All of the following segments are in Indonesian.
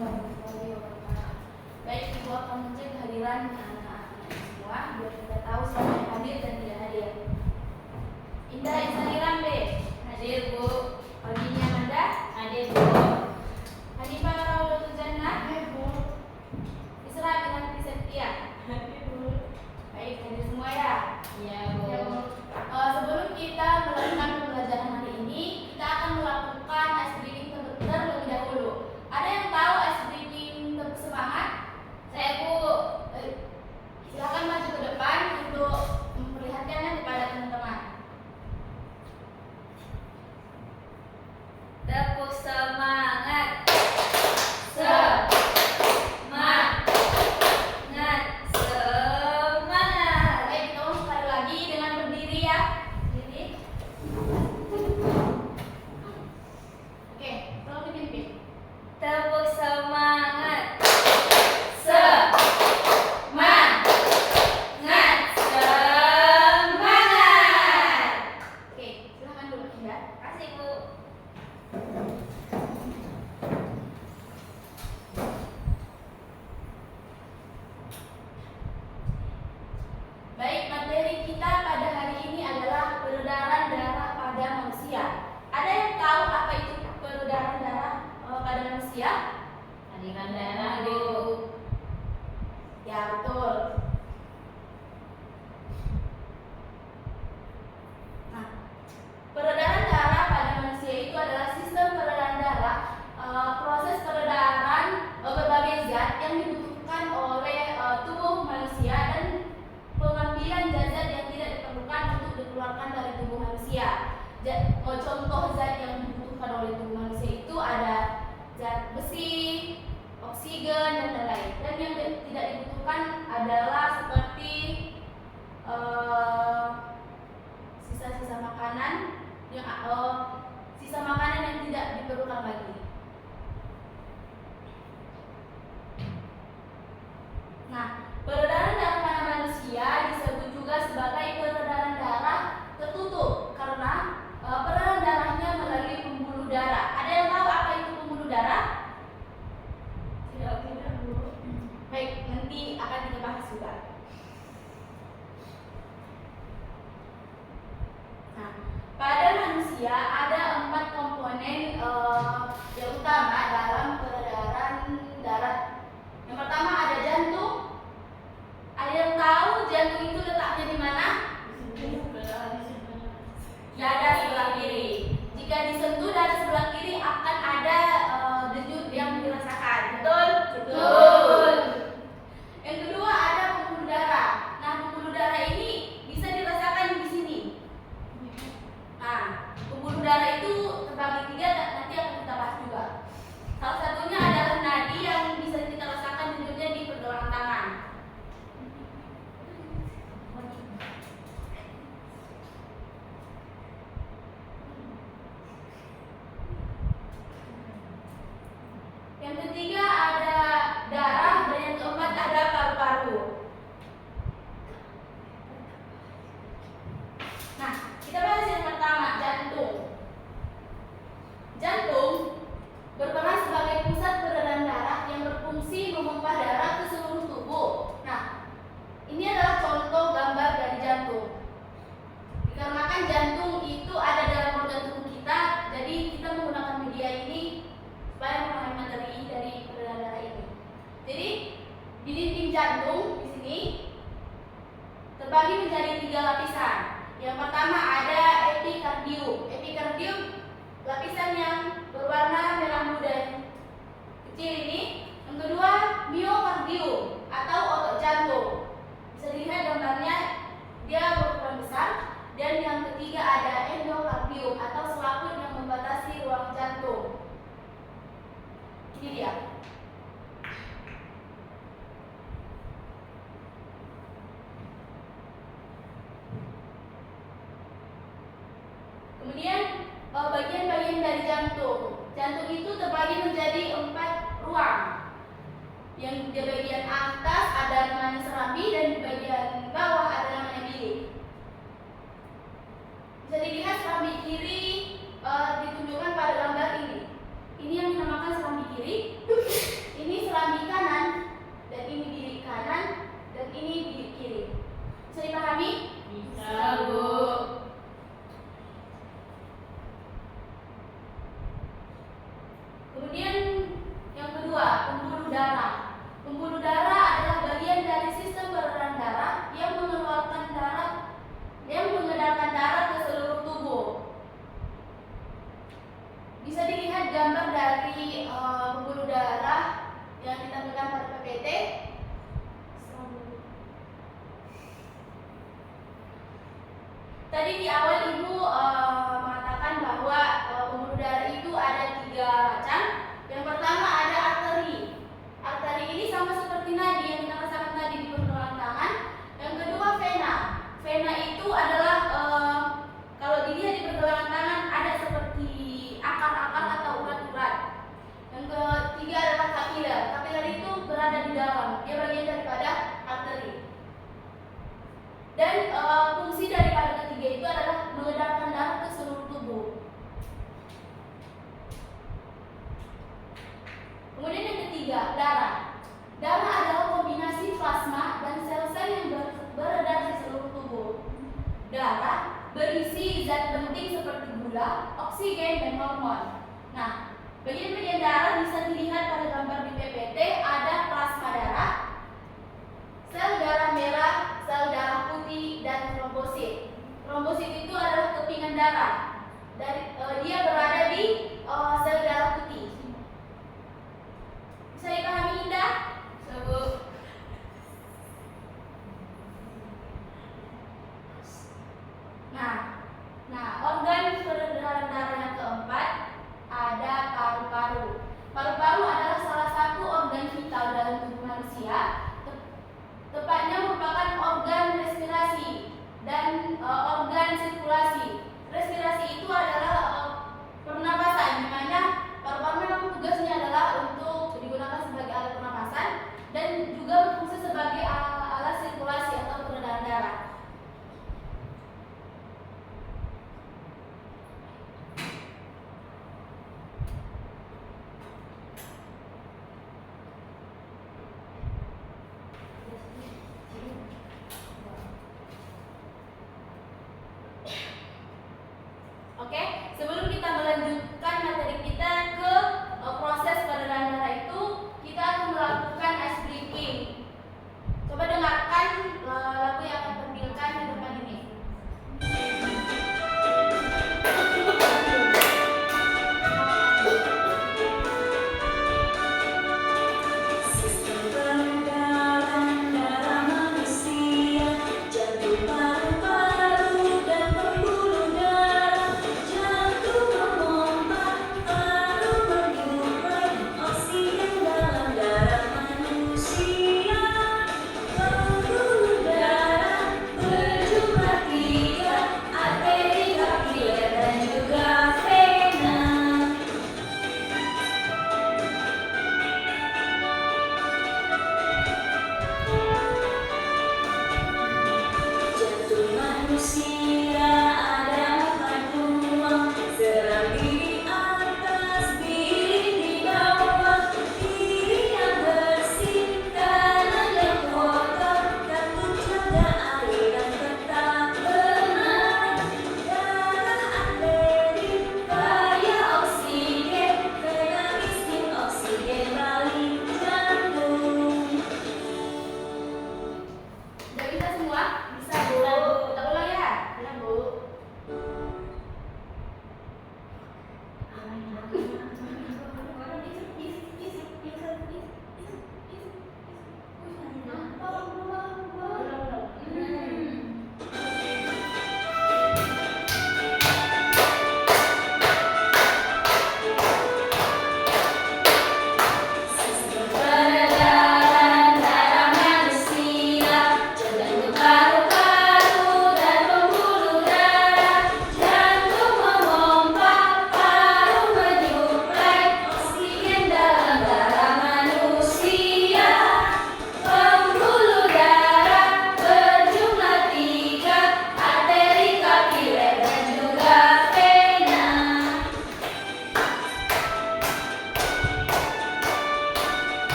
warahmatullahi wabarakatuh. Baik, Ibu akan mengecek kehadiran anak-anak semua biar kita tahu siapa yang hadir dan tidak hadir. Indah Isaniran B. Hadir, Bu. Aldini Amanda. Hadir, Bu. Hanifah Raulatul Jannah. Hadir, Bu. Isra Binanti Septia. Hadir, Bu. Baik, hadir semua ya? Iya, Bu. Sebelum kita melakukan pembelajaran hari ini, kita akan melakukan ice breathing terlebih dahulu. Ada yang tahu ice breathing semangat? Saya, Bu. Silakan maju ke depan untuk memperlihatkannya kepada teman-teman. Tepuk semangat. Semangat. Semangat. Baik, kita ulang sekali lagi dengan berdiri ya. Berdiri. Oke, tolong dipimpin. Tepuk semangat. Semangat. Semangat. Oke, silakan dulu Indah. Kasih, Bu. Baik, materi kita pada hari ini adalah peredaran darah pada manusia. Ada yang tahu apa itu peredaran darah pada manusia? Aliran darah, Bu. Ya, betul. Nah, peredaran darah pada manusia itu adalah sistem peredaran darah, proses peredaran berbagai zat yang dibutuhkan oleh tubuh manusia dan pengambilan zat-zat yang tidak diperlukan untuk dikeluarkan dari tubuh manusia. Contoh zat yang dibutuhkan oleh tubuh manusia itu ada zat besi, oksigen, dan lain-lain. Dan yang tidak dibutuhkan adalah seperti sisa-sisa makanan yang tidak diperlukan lagi. Nah, peredaran darah pada manusia disebut juga sebagai peredaran darah tertutup karena peredaran darahnya melalui pembuluh darah. Ada yang tahu apa itu pembuluh darah? Tidak, Bu. Baik, nanti akan kita bahas juga. Nah, pada manusia ada 4 komponen yang utama dalam peredaran darah. Yang pertama ada jantung. Ada yang tahu jantung itu letaknya di mana? Dada sebelah kiri. Jika disentuh dada sebelah kiri akan ada denyut yang dirasakan. Betul? Betul. Yang kedua ada pembuluh darah. Nah, pembuluh darah ini bisa dirasakan di sini. Nah, pembuluh darah itu terbagi 3, nanti akan kita bahas juga. Salah satunya adalah nadi yang bisa kita rasakan denyutnya di pergelangan tangan. Yang ketiga ada darah dan yang keempat ada paru-paru. Nah, kita bahas yang pertama, jantung. Jantung berperan sebagai pusat peredaran darah yang berfungsi memompa darah ke seluruh tubuh. Nah, ini adalah contoh gambar dari jantung. Dikarenakan jantung itu ada dalam organ tubuh kita, jadi kita menggunakan media ini supaya memahami materi dari peredaran darah ini. Jadi di dinding jantung di sini terbagi menjadi 3 lapisan. Yang pertama ada epikardium. Epikardium lapisan yang berwarna merah muda kecil ini. Yang kedua miokardium atau otot jantung. Bisa dilihat gambarnya, dia berukuran besar. Dan yang ketiga ada endokardium atau selaput yang membatasi ruang jantung. Ini dia. Kemudian bagian-bagian dari jantung. Jantung itu terbagi menjadi 4 ruang. darah. Pembuluh darah adalah bagian dari sistem peredaran darah yang mengedarkan darah ke seluruh tubuh. Bisa dilihat gambar dari pembuluh darah yang ditampilkan pada PPT. Tadi di awal Ibu mengatakan bahwa pembuluh darah itu ada 3 macam. Yang pertama ada arteri. Arteri ini sama seperti nadi yang kita rasakan tadi di pergelangan tangan. Yang kedua vena. Vena itu adalah kalau dilihat di pergelangan tangan ada seperti akar-akar atau urat-urat. Yang ketiga adalah kapiler. Kapiler itu berada di dalam, dia bagian daripada arteri. Dan fungsi daripada ketiga itu adalah mengedarkan darah ke seluruh tubuh. Kemudian yang ketiga, darah. Darah adalah kombinasi plasma dan sel-sel yang beredar di seluruh tubuh. Darah berisi zat penting seperti gula, oksigen, dan hormon. Nah, bagian-bagian darah bisa dilihat pada gambar di PPT. Ada plasma darah, sel darah merah, sel darah putih, dan trombosit. Trombosit itu adalah kepingan darah. Dia berada di sel darah putih. Bisa dipahami Indah? Nah, organ peredaran darah yang keempat ada paru-paru. Paru-paru adalah salah satu organ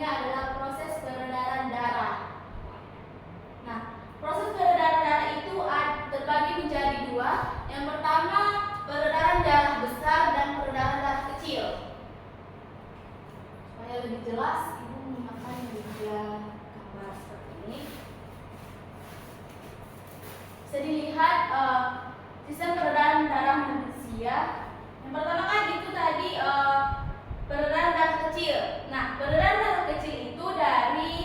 selanjutnya adalah proses peredaran darah. Nah, proses peredaran darah itu terbagi menjadi dua. Yang pertama, peredaran darah besar dan peredaran darah kecil. Supaya lebih jelas, Ibu akan membuat gambar seperti ini. Bisa dilihat sistem peredaran darah manusia. Yang pertama kan itu tadi peredaran darah kecil. Nah, peredaran darah kecil itu dari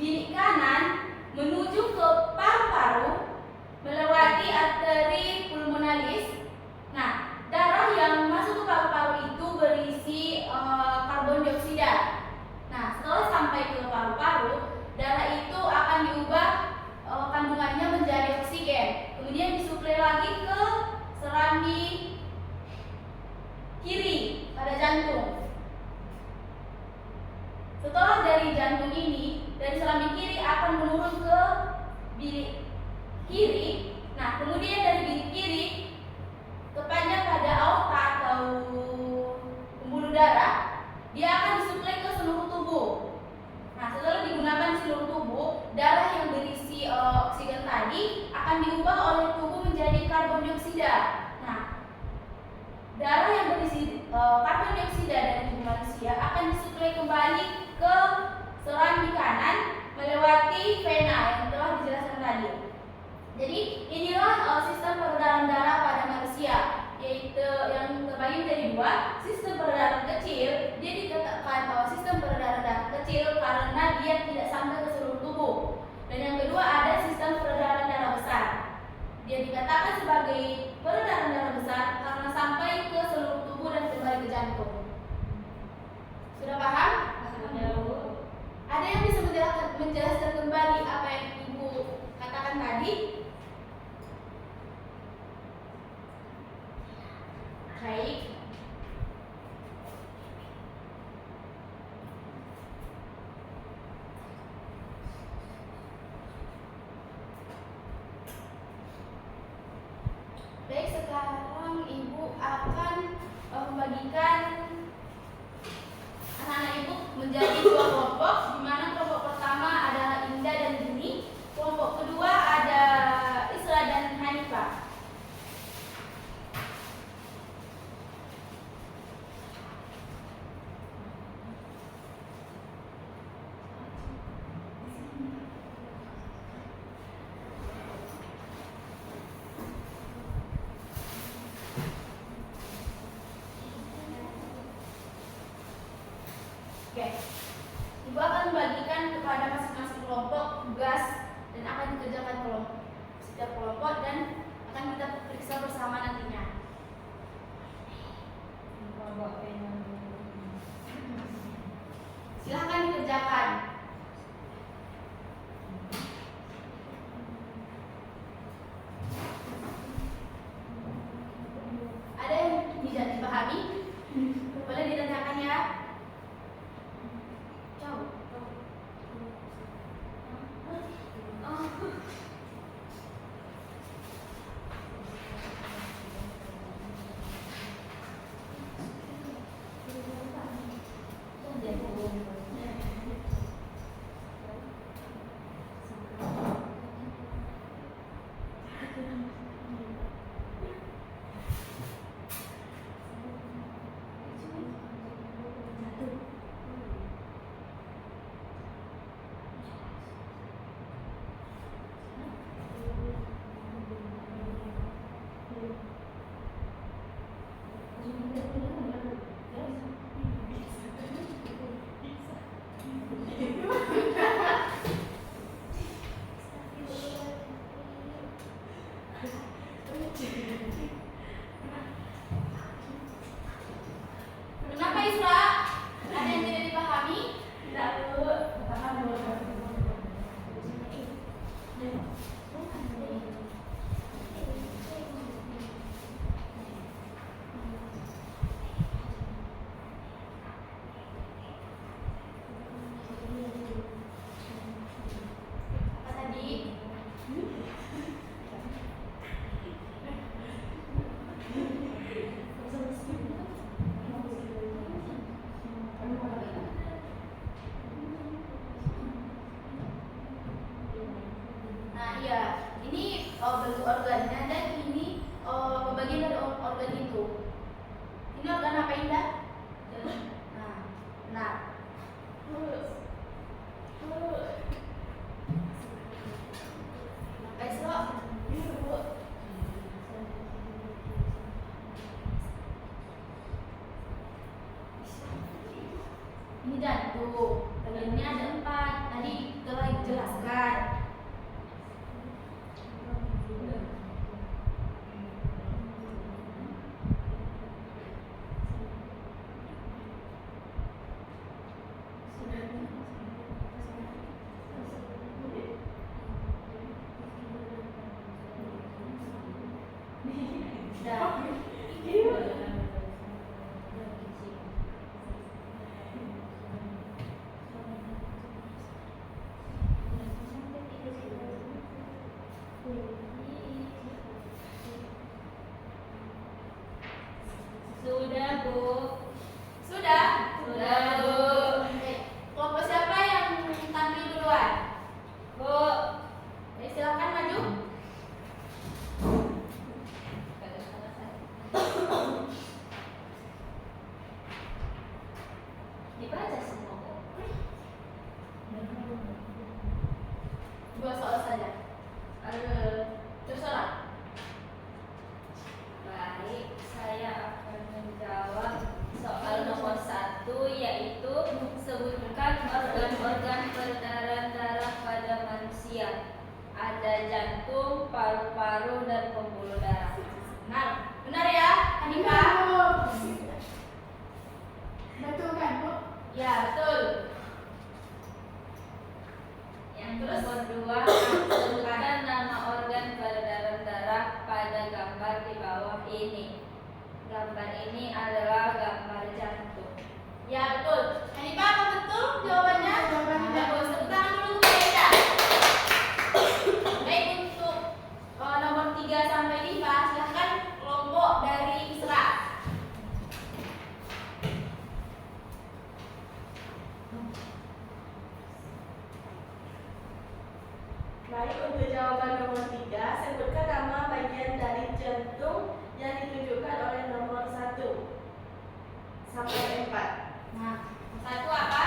bilik kanan menuju ke paru-paru melewati arteri pulmonalis. Nah, darah yang masuk ke paru-paru itu berisi karbon dioksida. Nah, setelah sampai ke paru-paru, darah itu akan diubah kandungannya menjadi oksigen. Kemudian disuplai lagi ke serambi kiri pada jantung. Setelah dari jantung ini, dari serambi kiri akan menurun ke bilik kiri. Nah, kemudian dari bilik kiri tepatnya pada aorta atau pembuluh darah, dia akan disuplai ke seluruh tubuh. Nah, setelah digunakan di seluruh tubuh, darah yang berisi oksigen tadi akan diubah oleh tubuh menjadi karbon dioksida. Nah, darah yang berisi karbon dioksida dari tubuh manusia akan disuplai kembali ke serambi kanan melewati vena yang telah dijelaskan tadi. Jadi inilah sistem peredaran darah pada manusia, yaitu yang terbagi menjadi dua. Sistem peredaran kecil, dia dikatakan bahwa sistem peredaran darah kecil karena dia tidak sampai ke seluruh tubuh. Dan yang kedua ada sistem peredaran darah besar. Dia dikatakan sebagai peredaran darah besar karena sampai ke seluruh tubuh dan kembali ke jantung. Sudah paham? Ada yang bisa menjelaskan kembali apa yang Ibu katakan tadi? Baik. Baik, sekarang Ibu akan membagikan anak-anak Ibu menjadi dua kelompok, di mana kelompok pertama adalah Indah dan Juni, kelompok kedua ada Isra dan Hanifah. Oke, Ibu akan membagikan kepada masing-masing kelompok tugas dan akan dikerjakan setiap kelompok dan akan kita periksa bersama nantinya. Silahkan dikerjakan. Ada yang tidak dipahami? Boleh ditanyakan ya. Kenapa Isra? Ada yang tidak dipahami? Tidak perlu paham dulu. Ini jantung. Bagiannya ada 4. Tadi telah dijelaskan. Sudah, Bu. Sudah? Sudah, Bu. Oke. Kelompok siapa yang tampil duluan? Bu. Silakan maju. Dibaca semua. 2 soal saja. Terserah. Baik, saya akan menjawab soal nomor 1, yaitu sebutkan organ-organ peredaran darah pada manusia. Ada jantung, paru-paru, dan pembuluh darah. Nah, benar ya, Anika? Betul kan, Bu? Ya, betul. Yang Terus? nomor 2, sebutkan nama organ peredaran darah pada gambar di bawah ini. Gambar ini adalah gambar jantung. Ya, betul. Anika, apa betul jawabannya? Jawabannya. Bagus. Tepuk tangan dulu untuk Aida. Baik, untuk nomor 3 sampai 5, silahkan kelompok dari Isra. Baik, untuk jawaban nomor 3, sebutkan nama bagian dari jantung yang ditunjukkan oleh nomor 1 sampai 4. Nah, satu apa?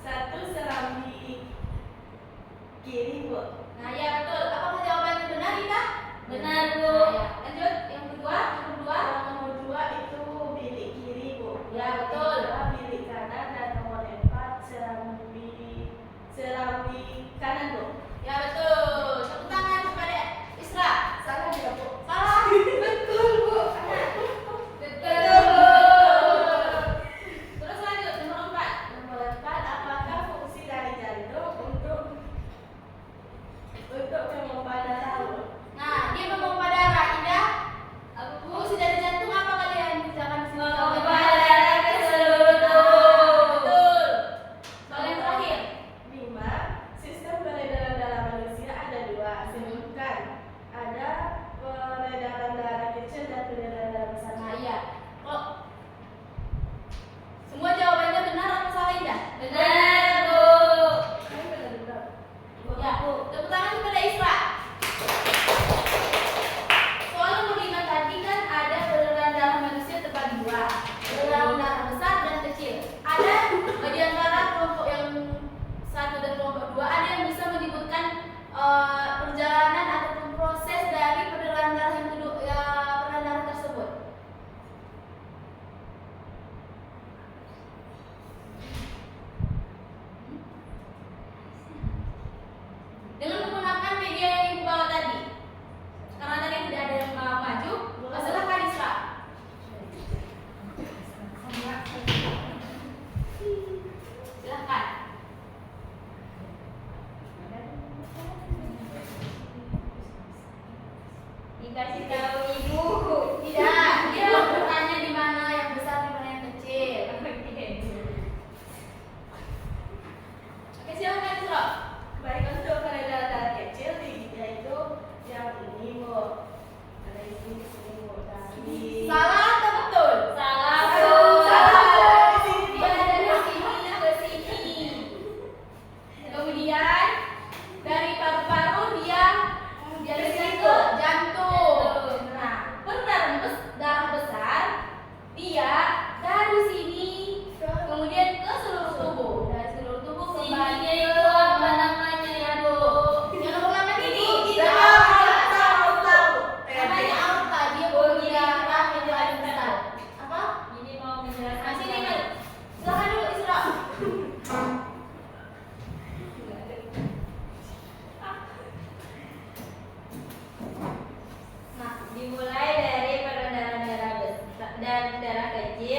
1 serambi kiri, Bu. Nah, ya betul. Apakah jawabannya benar, Ika? Benar, Bu. Nah, ya. Lanjut, yang kedua, Nomor 2 itu bilik kiri, Bu. Ya, Yang betul. ketiga bilik kanan, dan nomor 4 serambi kanan, Bu. Ya betul. Tepuk tangan kepada Isra. Salah tidak, Bu? Salah. Betul.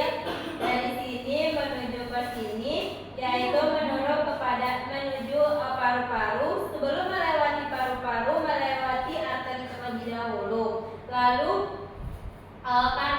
mengambil dari sini menuju ke sini, yaitu menuju paru-paru. Sebelum melewati paru-paru, melewati arteri terlebih dahulu. Lalu karena